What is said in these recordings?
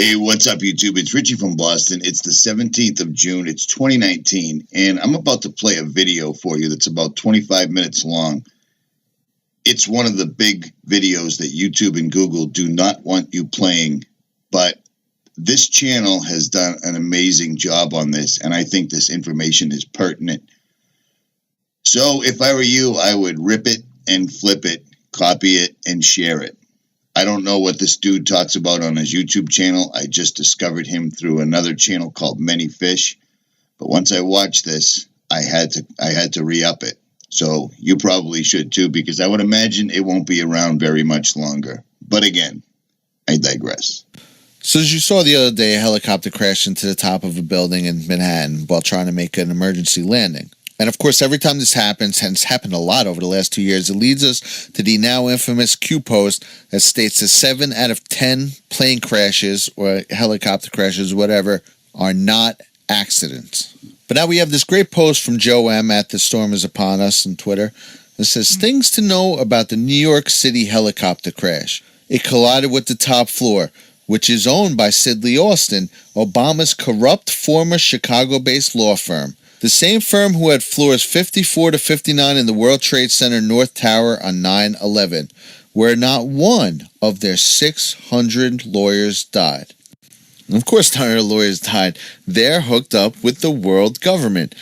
Hey, what's up, YouTube? It's Richie from Boston. It's the 17th of June. It's 2019, and I'm about to play a video for you that's about 25 minutes long. It's one of the big videos that YouTube and Google do not want you playing, but this channel has done an amazing job on this, and I think this information is pertinent. So if I were you, I would rip it and flip it, copy it, and share it. I don't know what this dude talks about on his YouTube channel. I just discovered him through another channel called Many Fish. But once I watched this, I had to re-up it. So you probably should too, because I would imagine it won't be around very much longer. But again, I digress. So as you saw the other day, a helicopter crashed into the top of a building in Manhattan while trying to make an emergency landing. And of course, every time this happens, and it's happened a lot over the last 2 years, it leads us to the now infamous Q post that states that 7 out of 10 plane crashes or helicopter crashes, whatever, are not accidents. But now we have this great post from Joe M. at The Storm Is Upon Us on Twitter that says, things to know about the New York City helicopter crash. It collided with the top floor, which is owned by Sidley Austin, Obama's corrupt former Chicago-based law firm. The same firm who had floors 54 to 59 in the World Trade Center North Tower on 9/11, where not one of their 600 lawyers died. And of course, not all lawyers died. They're hooked up with the world government.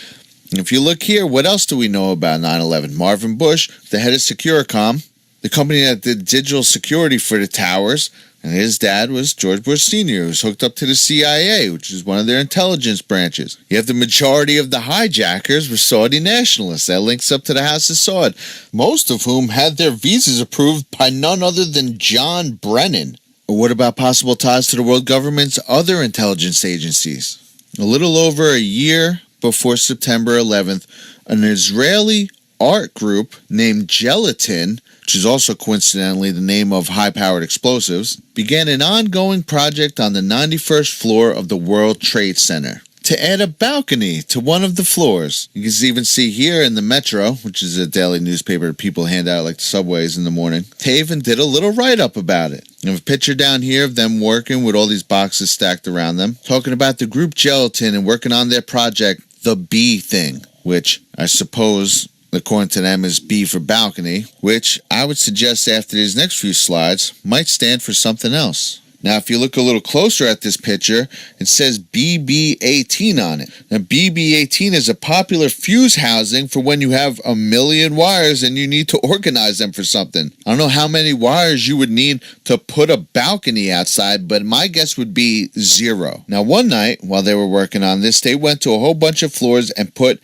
And if you look here, what else do we know about 9/11? Marvin Bush, the head of Securicom, the company that did digital security for the towers, and his dad was George Bush Sr., who was hooked up to the CIA, which is one of their intelligence branches. You have the majority of the hijackers were Saudi nationalists. That links up to the House of Saud, most of whom had their visas approved by none other than John Brennan. Or what about possible ties to the world government's other intelligence agencies? A little over a year before September 11th, an Israeli art group named Gelatin, which is also coincidentally the name of high-powered explosives, began an ongoing project on the 91st floor of the World Trade Center to add a balcony to one of the floors. You can even see here in the Metro, which is a daily newspaper people hand out like the subways in the morning, they even did a little write-up about it. You have a picture down here of them working with all these boxes stacked around them, talking about the group Gelatin and working on their project, the B thing, which I suppose, according to them, is B for balcony, which I would suggest after these next few slides might stand for something else. Now, if you look a little closer at this picture, it says BB18 on it. Now, BB18 is a popular fuse housing for when you have a million wires and you need to organize them for something. I don't know how many wires you would need to put a balcony outside, but my guess would be 0. Now, one night, while they were working on this, they went to a whole bunch of floors and put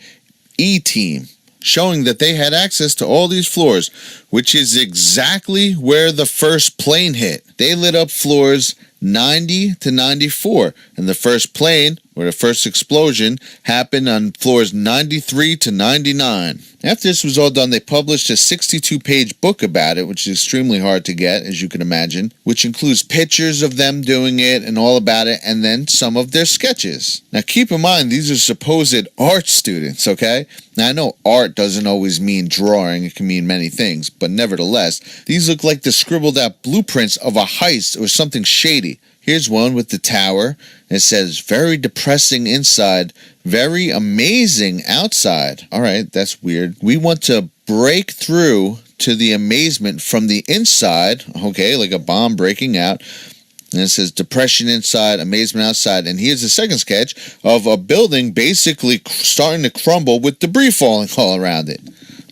E-Team, showing that they had access to all these floors, which is exactly where the first plane hit. They lit up floors 90 to 94, and the first plane, or the first explosion, happened on floors 93 to 99. After this was all done, they published a 62-page book about it, which is extremely hard to get, as you can imagine, which includes pictures of them doing it and all about it, and then some of their sketches. Now, keep in mind, these are supposed art students, okay? Now, I know art doesn't always mean drawing. It can mean many things, but nevertheless, these look like the scribbled-out blueprints of a heist or something shady. Here's one with the tower. It says, very depressing inside, very amazing outside. All right, that's weird. We want to break through to the amazement from the inside. Okay, like a bomb breaking out. And it says depression inside, amazement outside. And here's the second sketch of a building basically starting to crumble with debris falling all around it.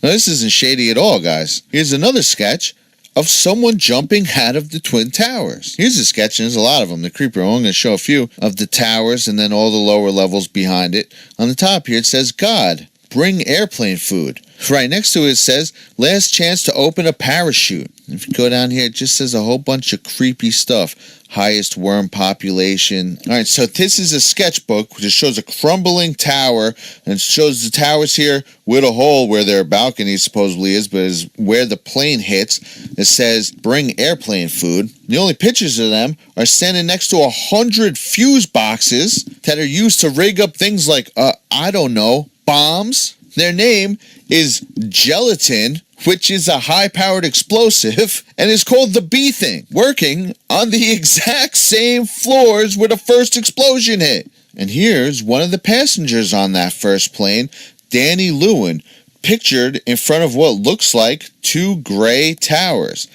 Now, this isn't shady at all, guys. Here's another sketch of someone jumping out of the Twin Towers. Here's a sketch, and there's a lot of them. The creeper, I'm going to show a few of the towers and then all the lower levels behind it. On the top here, it says, God, bring airplane food. Right next to it says, last chance to open a parachute. If you go down here, it just says a whole bunch of creepy stuff. Highest worm population. All right, so this is a sketchbook which shows a crumbling tower, and it shows the towers here with a hole where their balcony supposedly is, but is where the plane hits. It says, bring airplane food. The only pictures of them are standing next to 100 fuse boxes that are used to rig up things like, I don't know, bombs. Their name is gelatin, which is a high-powered explosive, and is called the Bee Thing, working on the exact same floors where the first explosion hit. And here's one of the passengers on that first plane, Danny Lewin, pictured in front of what looks like two gray towers.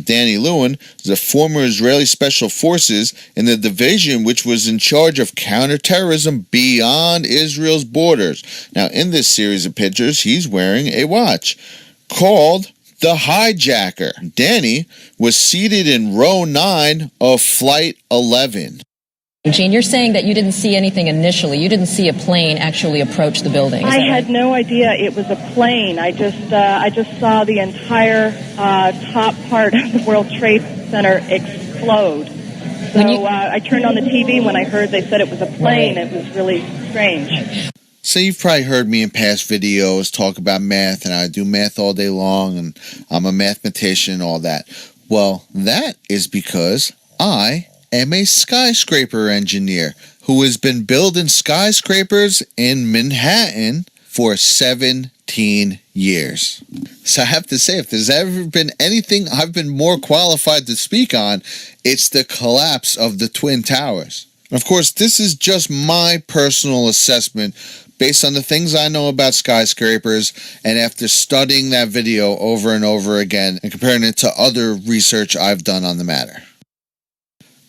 Danny Lewin is a former Israeli Special Forces in the division which was in charge of counterterrorism beyond Israel's borders. Now, in this series of pictures, he's wearing a watch called the Hijacker. Danny was seated in row 9 of Flight 11. Gene, you're saying that you didn't see anything initially. You didn't see a plane actually approach the building. I had no idea it was a plane. I just saw the entire top part of the World Trade Center explode. So I turned on the TV when I heard they said it was a plane. Right. It was really strange. So you've probably heard me in past videos talk about math, and I do math all day long, and I'm a mathematician and all that. Well, that is because I am a skyscraper engineer who has been building skyscrapers in Manhattan for 17 years. So I have to say, if there's ever been anything I've been more qualified to speak on, it's the collapse of the Twin Towers. Of course, this is just my personal assessment based on the things I know about skyscrapers, and after studying that video over and over again and comparing it to other research I've done on the matter.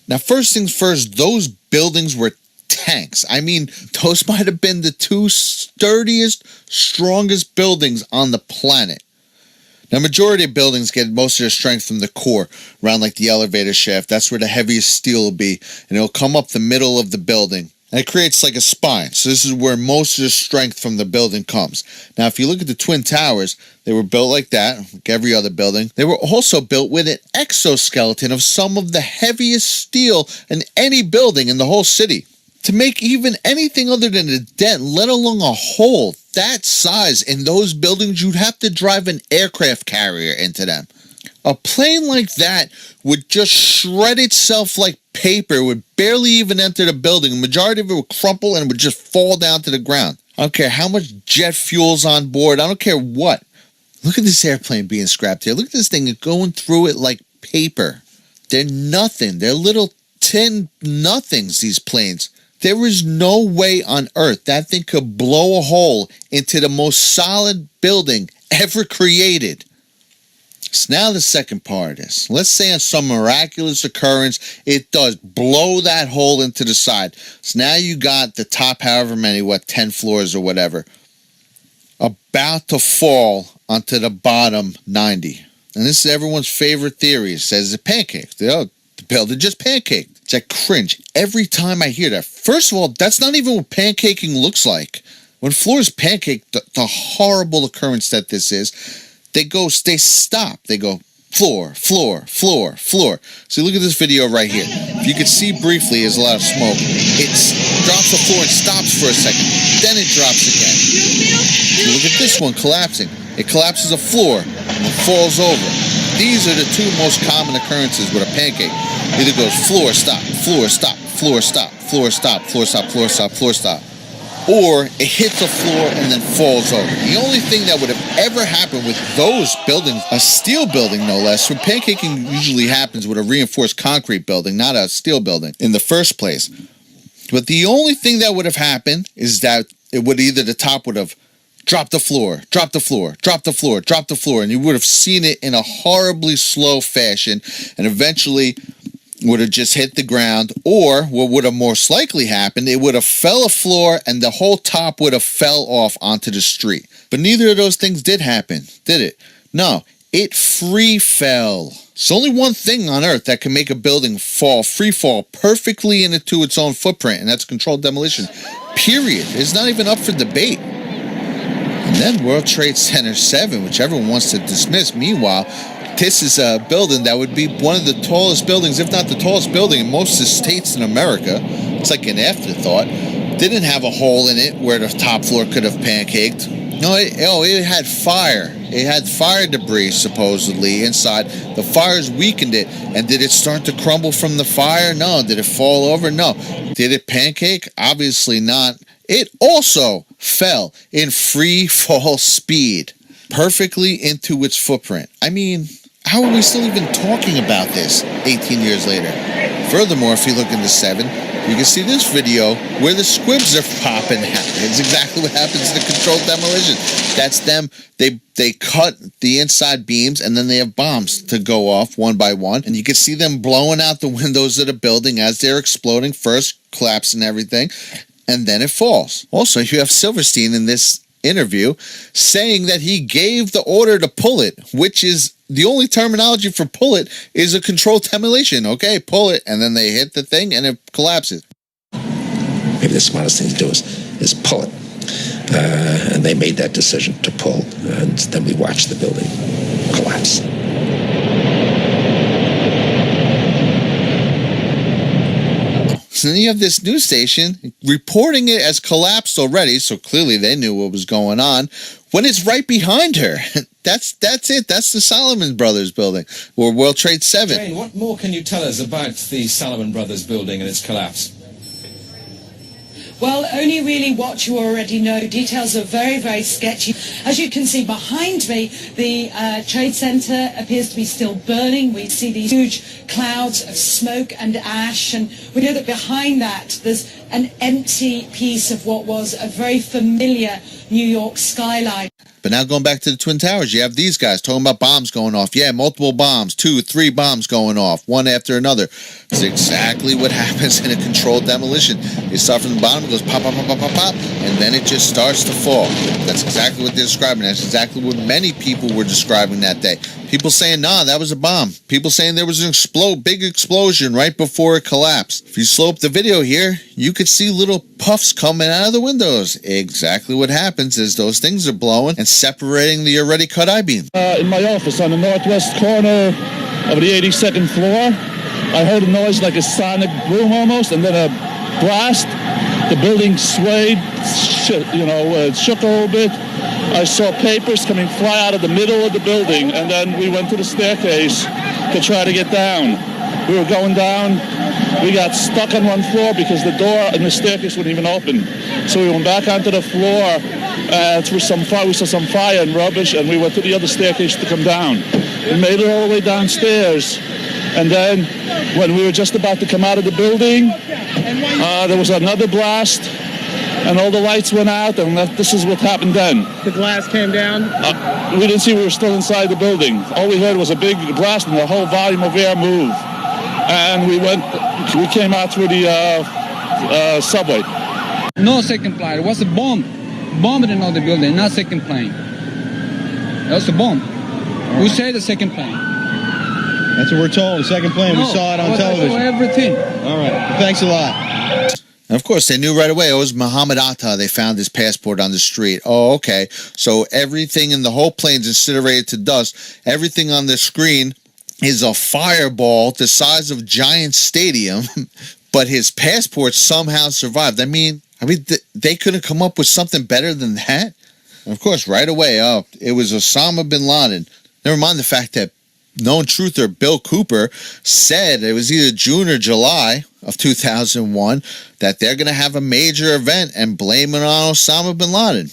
Now, first things first, those buildings were tanks. I mean, those might have been the two sturdiest, strongest buildings on the planet. Now, majority of buildings get most of their strength from the core, around like the elevator shaft. That's where the heaviest steel will be, and it'll come up the middle of the building. And it creates like a spine. So this is where most of the strength from the building comes. Now, if you look at the Twin Towers, they were built like that, like every other building. They were also built with an exoskeleton of some of the heaviest steel in any building in the whole city. To make even anything other than a dent, let alone a hole that size in those buildings, you'd have to drive an aircraft carrier into them. A plane like that would just shred itself like paper, would barely even enter the building. The majority of it would crumple and would just fall down to the ground. I don't care how much jet fuel's on board. I don't care what. Look at this airplane being scrapped here. Look at this thing going through it like paper. They're nothing. They're little tin nothings, these planes. There is no way on earth that thing could blow a hole into the most solid building ever created. So now the second part of this. Let's say on some miraculous occurrence, it does blow that hole into the side. So now you got the top, however many, 10 floors or whatever, about to fall onto the bottom 90. And this is everyone's favorite theory. It says it's pancaked. The building just pancaked. It's like cringe every time I hear that. First of all, that's not even what pancaking looks like. When floors pancake, the horrible occurrence that this is, they stop. They go floor, floor, floor, floor. So look at this video right here. If you can see briefly, there's a lot of smoke. It drops the floor and stops for a second. Then it drops again. So look at this one collapsing. It collapses a floor and it falls over. These are the two most common occurrences with a pancake. It either goes floor, stop, floor, stop, floor, stop, floor, stop, floor, stop, floor, stop, floor, stop. Or it hits a floor and then falls over. The only thing that would have ever happened with those buildings, a steel building no less, so pancaking usually happens with a reinforced concrete building, not a steel building in the first place. But the only thing that would have happened is that it would either the top would have dropped the floor, dropped the floor, dropped the floor, dropped the floor, and you would have seen it in a horribly slow fashion, and eventually would have just hit the ground, or what would have most likely happened, it would have fell a floor and the whole top would have fell off onto the street. But neither of those things did happen, did it? No, it free fell. There's only one thing on earth that can make a building free fall perfectly into its own footprint, and that's controlled demolition. Period. It's not even up for debate. And then World Trade Center 7, which everyone wants to dismiss. Meanwhile, this is a building that would be one of the tallest buildings, if not the tallest building in most of the states in America. It's like an afterthought. Didn't have a hole in it where the top floor could have pancaked. No, it had fire. It had fire debris, supposedly, inside. The fires weakened it. And did it start to crumble from the fire? No. Did it fall over? No. Did it pancake? Obviously not. It also fell in free fall speed perfectly into its footprint. I mean, how are we still even talking about this 18 years later? Furthermore, if you look into 7, you can see this video where the squibs are popping out. It's exactly what happens in a controlled demolition. That's them. They cut the inside beams, and then they have bombs to go off one by one. And you can see them blowing out the windows of the building as they're exploding, first collapsing everything, and then it falls. Also, you have Silverstein in this interview saying that he gave the order to pull it, which is the only terminology for pull it is a controlled demolition. Okay, pull it, and then they hit the thing and it collapses. Maybe the smartest thing to do is pull it. And they made that decision to pull, and then we watched the building collapse. So then you have this news station reporting it as collapsed already, so clearly they knew what was going on, when it's right behind her. That's it. That's the Salomon Brothers building, or World Trade 7. Jane, what more can you tell us about the Salomon Brothers building and its collapse? Well, only really what you already know. Details are very, very sketchy. As you can see behind me, the Trade Center appears to be still burning. We see these huge clouds of smoke and ash, and we know that behind that there's an empty piece of what was a very familiar New York skyline. But now going back to the Twin Towers, you have these guys talking about bombs going off. Yeah, multiple bombs, 2, 3 bombs going off, one after another. It's exactly what happens in a controlled demolition. You start from the bottom, it goes pop, pop, pop, pop, pop, pop, and then it just starts to fall. That's exactly what they're describing. That's exactly what many people were describing that day. People saying, nah, that was a bomb. People saying there was an big explosion right before it collapsed. If you slow up the video here, you could see little puffs coming out of the windows. Exactly what happens is those things are blowing and separating the already cut I-beam. In my office on the northwest corner of the 82nd floor, I heard a noise like a sonic boom almost, and then a blast. The building swayed, shook a little bit. I saw papers coming fly out of the middle of the building, and then we went to the staircase to try to get down. We were going down. We got stuck on one floor because the door and the staircase wouldn't even open. So we went back onto the floor through some fire. We saw some fire and rubbish, and we went to the other staircase to come down. We made it all the way downstairs, and then when we were just about to come out of the building, there was another blast, and all the lights went out, and this is what happened then. The glass came down? We didn't see we were still inside the building. All we heard was a big blast, and the whole volume of air moved. And we came out through the subway. No second plane. It was a bomb. Bombed in the building, not second plane. That was a bomb. Right. Who said the second plane? That's what we're told, the second plane. We saw it on television. I saw everything. All right. Well, thanks a lot. And of course, they knew right away, it was Muhammad Atta. They found his passport on the street. Oh, okay. So everything in the whole plane's incinerated to dust. Everything on the screen is a fireball the size of Giant Stadium, but his passport somehow survived. I mean, they couldn't come up with something better than that. And of course, right away, it was Osama bin Laden. Never mind the fact that known truther Bill Cooper said it was either June or July of 2001 that they're going to have a major event and blame it on Osama bin Laden.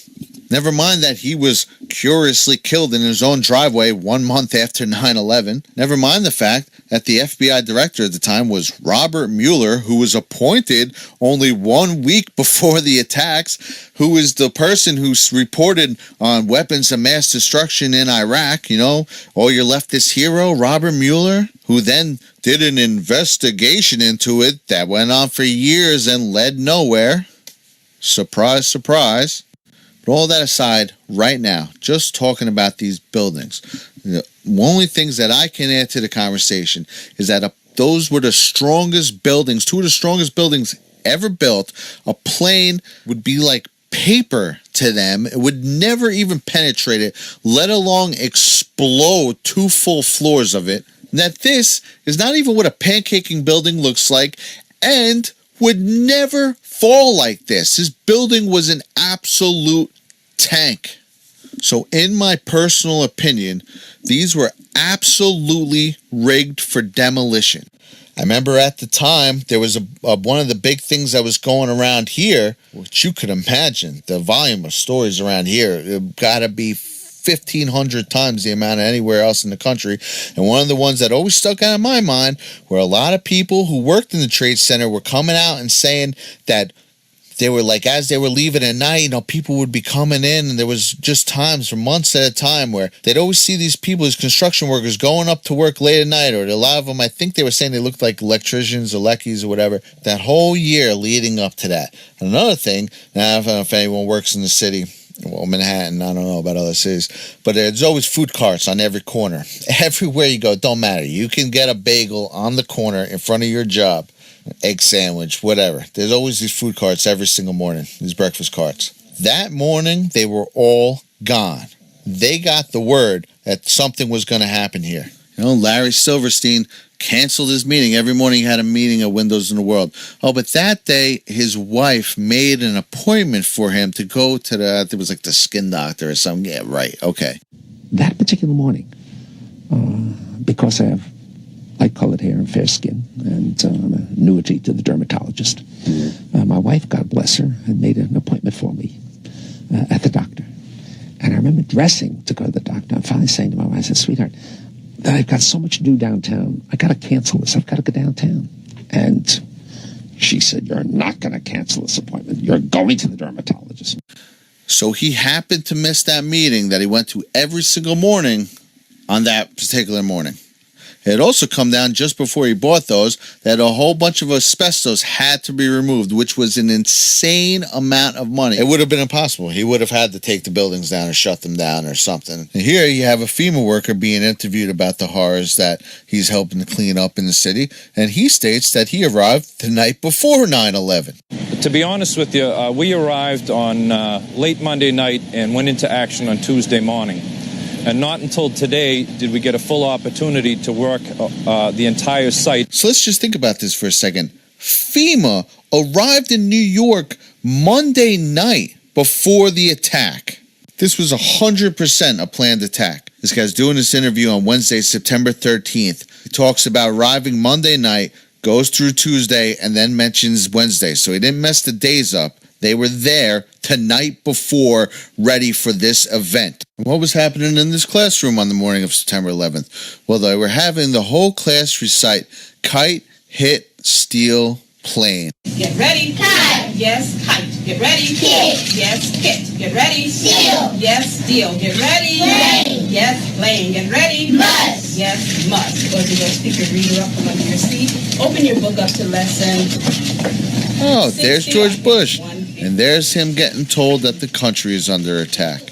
Never mind that he was curiously killed in his own driveway 1 month after 9/11. Never mind the fact that the FBI director at the time was Robert Mueller, who was appointed only 1 week before the attacks, who was the person who reported on weapons of mass destruction in Iraq. You know, all you're left this hero, Robert Mueller, who then did an investigation into it that went on for years and led nowhere. Surprise, surprise. But all that aside, right now, just talking about these buildings, the only things that I can add to the conversation is that those were the strongest buildings, 2 of the strongest buildings ever built. A plane would be like paper to them. It would never even penetrate it, let alone explode 2 full floors of it. And that this is not even what a pancaking building looks like, and would never fall like this. This building was an absolute tank. So in my personal opinion, these were absolutely rigged for demolition. I remember at the time, there was one of the big things that was going around here, which you could imagine, the volume of stories around here, it got to be 1,500 times the amount of anywhere else in the country. And one of the ones that always stuck out in my mind were a lot of people who worked in the Trade Center were coming out and saying that they were like, as they were leaving at night, people would be coming in, and there was just times for months at a time where they'd always see these people, these construction workers, going up to work late at night, or a lot of them, I think they were saying they looked like electricians or leckies or whatever, that whole year leading up to that. And another thing, now I don't know if anyone works in the city, well, Manhattan, I don't know about other cities, but there's always food carts on every corner. Everywhere you go, don't matter. You can get a bagel on the corner in front of your job. Egg sandwich, whatever. There's always these food carts every single morning, these breakfast carts. That morning, they were all gone. They got the word that something was going to happen here. Larry Silverstein canceled his meeting. Every morning he had a meeting at Windows in the World. Oh, but that day, his wife made an appointment for him to go to it was like the skin doctor or something. Yeah, right. Okay. That particular morning, because I have light-colored hair and fair skin, and I'm an annuity to the dermatologist. My wife, God bless her, had made an appointment for me at the doctor. And I remember dressing to go to the doctor. I'm finally saying to my wife, I said, sweetheart, I've got so much to do downtown. I got to cancel this. I've got to go downtown. And she said, you're not going to cancel this appointment. You're going to the dermatologist. So he happened to miss that meeting that he went to every single morning on that particular morning. It had also come down just before he bought those that a whole bunch of asbestos had to be removed, which was an insane amount of money. It would have been impossible. He would have had to take the buildings down or shut them down or something. And here you have a FEMA worker being interviewed about the horrors that he's helping to clean up in the city, and he states that he arrived the night before 9/11. To be honest with you, we arrived on late Monday night and went into action on Tuesday morning. And not until today did we get a full opportunity to work the entire site. So let's just think about this for a second. FEMA arrived in New York Monday night before the attack. This was 100% a planned attack. This guy's doing this interview on Wednesday, September 13th. He talks about arriving Monday night, goes through Tuesday, and then mentions Wednesday. So he didn't mess the days up. They were there the night before, ready for this event. What was happening in this classroom on the morning of September 11th? Well, they were having the whole class recite kite, hit, steal, plane. Get ready. Kite. Yes, kite. Get ready. Hit. Yes, hit. Get ready. Steal. Yes, steal. Get ready. Plane. Yes, plane. Get ready. Must. Yes, must. Go to your speaker reader up from under your seat. Open your book up to lesson. Oh, there's George Bush. And there's him getting told that the country is under attack.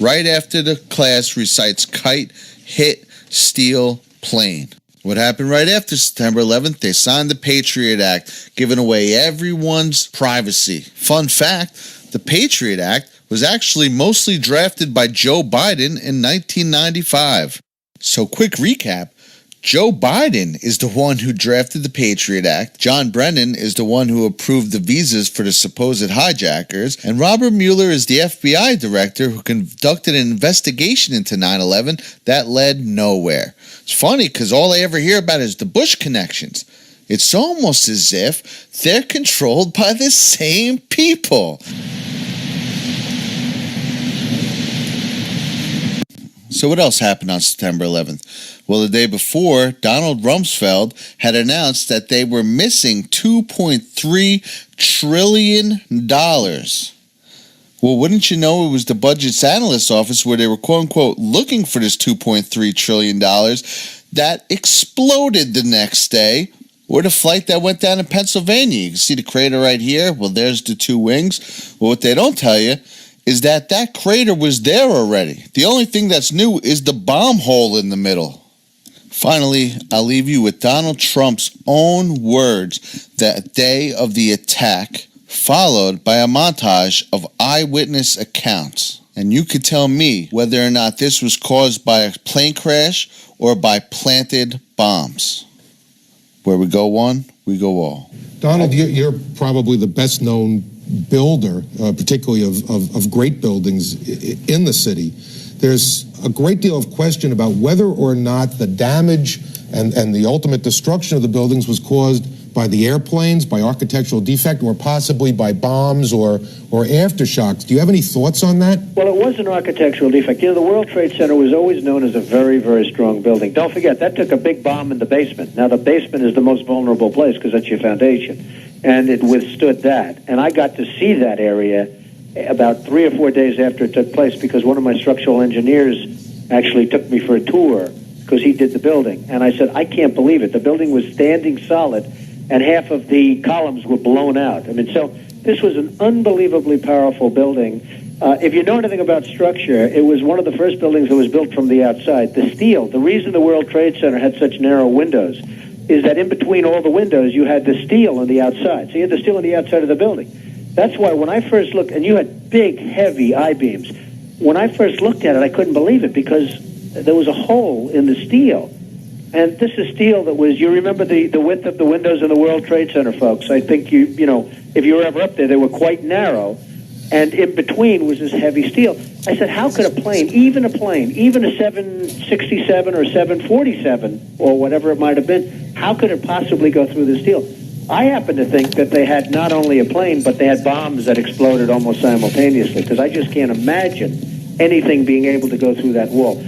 Right after the class recites kite, hit, steal, plane. What happened right after September 11th? They signed the Patriot Act, giving away everyone's privacy. Fun fact, the Patriot Act was actually mostly drafted by Joe Biden in 1995. So quick recap. Joe Biden is the one who drafted the Patriot Act, John Brennan is the one who approved the visas for the supposed hijackers, and Robert Mueller is the FBI director who conducted an investigation into 9/11 that led nowhere. It's funny because all I ever hear about is the Bush connections. It's almost as if they're controlled by the same people. So what else happened on September 11th? Well, the day before, Donald Rumsfeld had announced that they were missing $2.3 trillion. Well, wouldn't you know, it was the Budget Analyst's Office where they were quote-unquote looking for this $2.3 trillion that exploded the next day. Or the flight that went down in Pennsylvania. You can see the crater right here. Well, there's the two wings. Well, what they don't tell you is that that crater was there already. The only thing that's new is the bomb hole in the middle. Finally, I'll leave you with Donald Trump's own words that day of the attack, followed by a montage of eyewitness accounts. And you could tell me whether or not this was caused by a plane crash or by planted bombs. Where we go one, we go all. Donald, you're probably the best known builder, particularly of great buildings in the city. There's a great deal of question about whether or not the damage and the ultimate destruction of the buildings was caused by the airplanes, by architectural defect, or possibly by bombs or aftershocks. Do you have any thoughts on that? Well, it was an architectural defect. You know, the World Trade Center was always known as a very, very strong building. Don't forget, that took a big bomb in the basement. Now, the basement is the most vulnerable place because that's your foundation, and it withstood that. And I got to see that area about 3 or 4 days after it took place because one of my structural engineers actually took me for a tour because he did the building. And I said, I can't believe it. The building was standing solid, and half of the columns were blown out. I mean, so this was an unbelievably powerful building. If you know anything about structure, it was one of the first buildings that was built from the outside. The steel, the reason the World Trade Center had such narrow windows is that in between all the windows, you had the steel on the outside. So you had the steel on the outside of the building. That's why when I first looked, and you had big, heavy I-beams, when I first looked at it, I couldn't believe it because there was a hole in the steel. And this is steel that was, you remember the width of the windows in the World Trade Center, folks. I think you know, if you were ever up there, they were quite narrow. And in between was this heavy steel. I said, how could a plane, even a 767 or 747 or whatever it might have been, how could it possibly go through the steel? I happen to think that they had not only a plane, but they had bombs that exploded almost simultaneously, because I just can't imagine anything being able to go through that wall.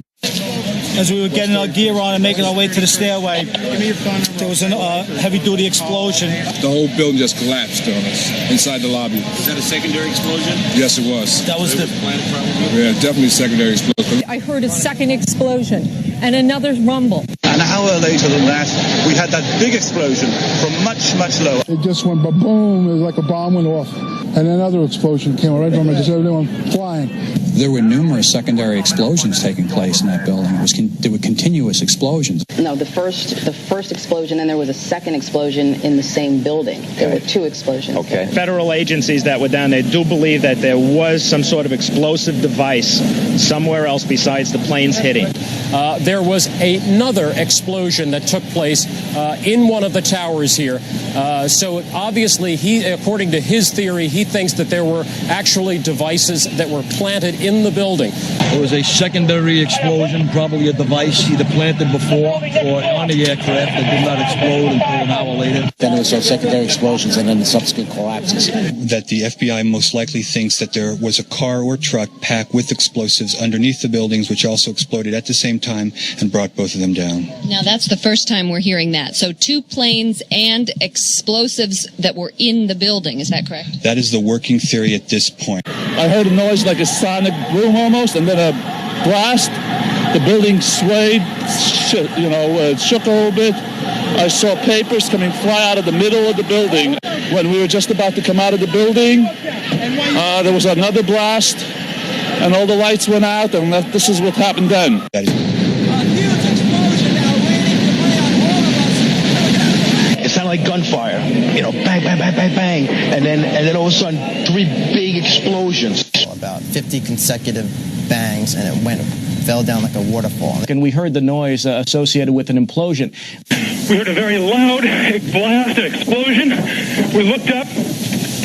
As we were getting our gear on and making our way to the stairway, there was a heavy-duty explosion. The whole building just collapsed on us inside the lobby. Was that a secondary explosion? Yes, it was. That was Yeah, definitely a secondary explosion. I heard a second explosion and another rumble. An hour later than that, we had that big explosion from much, much lower. It just went boom, it was like a bomb went off. And another explosion came right from it, just everyone flying. There were numerous secondary explosions taking place in that building. There were continuous explosions. No, the first explosion, and there was a second explosion in the same building. There were 2 explosions. Okay. Federal agencies that were down there do believe that there was some sort of explosive device somewhere else besides the planes hitting. There was another explosion that took place in one of the towers here. So obviously, according to his theory, he thinks that there were actually devices that were planted in the building. There was a secondary explosion, probably a device either planted before or on the aircraft that did not explode until an hour later. Then there was those secondary explosions and then the subsequent collapses. That the FBI most likely thinks that there was a car or truck packed with explosives underneath the buildings, which also exploded at the same time and brought both of them down. Now, that's the first time we're hearing that. So 2 planes and explosives that were in the building. Is that correct? That is the working theory at this point. I heard a noise like a sonic boom almost, and then a blast. The building swayed, shook a little bit. I saw papers fly out of the middle of the building. When we were just about to come out of the building, there was another blast, and all the lights went out, and this is what happened then. It sounded like gunfire, bang, bang, bang, bang, bang, and then all of a sudden 3 big explosions. About 50 consecutive bangs, and it fell down like a waterfall. And we heard the noise associated with an implosion. We heard a very loud blast, an explosion. We looked up,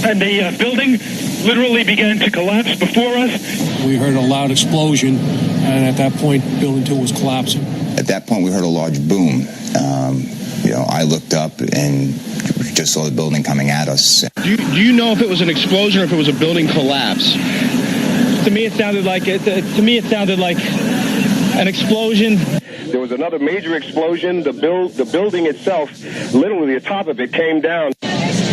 and the building literally began to collapse before us. We heard a loud explosion, and at that point, Building 2 was collapsing. At that point, we heard a large boom. I looked up and just saw the building coming at us. Do you know if it was an explosion or if it was a building collapse? To me, it sounded like an explosion. There was another major explosion. The building itself, literally the top of it, came down.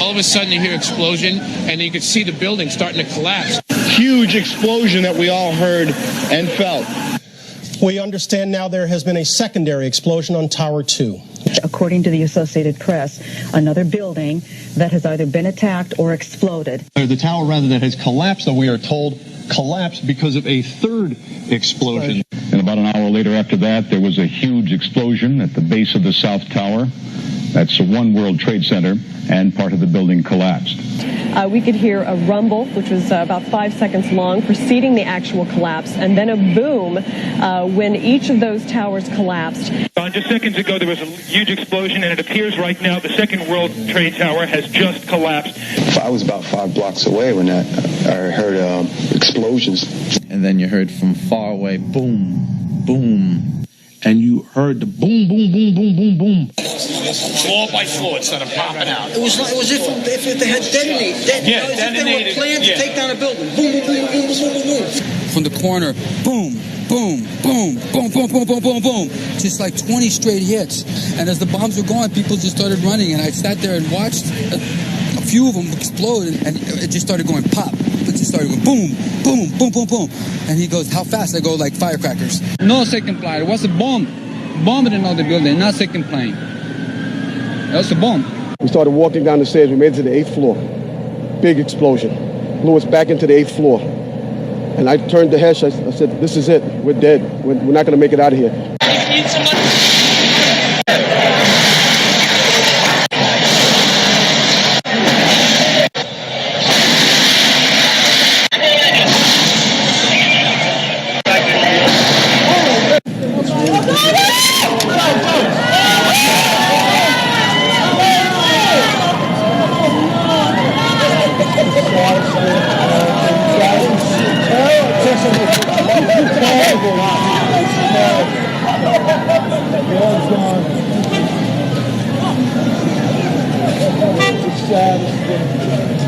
All of a sudden, you hear explosion, and you could see the building starting to collapse. Huge explosion that we all heard and felt. We understand now there has been a secondary explosion on Tower 2. According to the Associated Press, another building that has either been attacked or exploded. The tower, rather, that has collapsed, though we are told, collapsed because of a third explosion. And about an hour later after that, there was a huge explosion at the base of the South Tower. That's One World Trade Center, and part of the building collapsed. We could hear a rumble, which was about 5 seconds long, preceding the actual collapse, and then a boom when each of those towers collapsed. Just seconds ago, there was a huge explosion, and it appears right now the second World Trade Tower has just collapsed. I was about 5 blocks away when I heard explosions. And then you heard from far away, boom, boom. And you heard the boom, boom, boom, boom, boom, boom. Floor by floor, it started popping out. It was if they had detonated. Yeah, If detonated. they were planned to take down a building. Boom, boom, boom, boom, boom, boom, boom. From the corner, boom, boom, boom, boom, boom, boom, boom, boom, boom. Just like 20 straight hits. And as the bombs were going, people just started running. And I sat there and watched a few of them explode. And it just started going pop. It just started going boom, boom, boom, boom, boom. And he goes, how fast? I go, like firecrackers. No second plane. It was a bomb. Bombed in the building, not second plane. That was a bomb. We started walking down the stairs. We made it to the 8th floor. Big explosion. Blew us back into the 8th floor. And I turned to Hesh. I said, this is it. We're dead. We're not going to make it out of here. It's sad.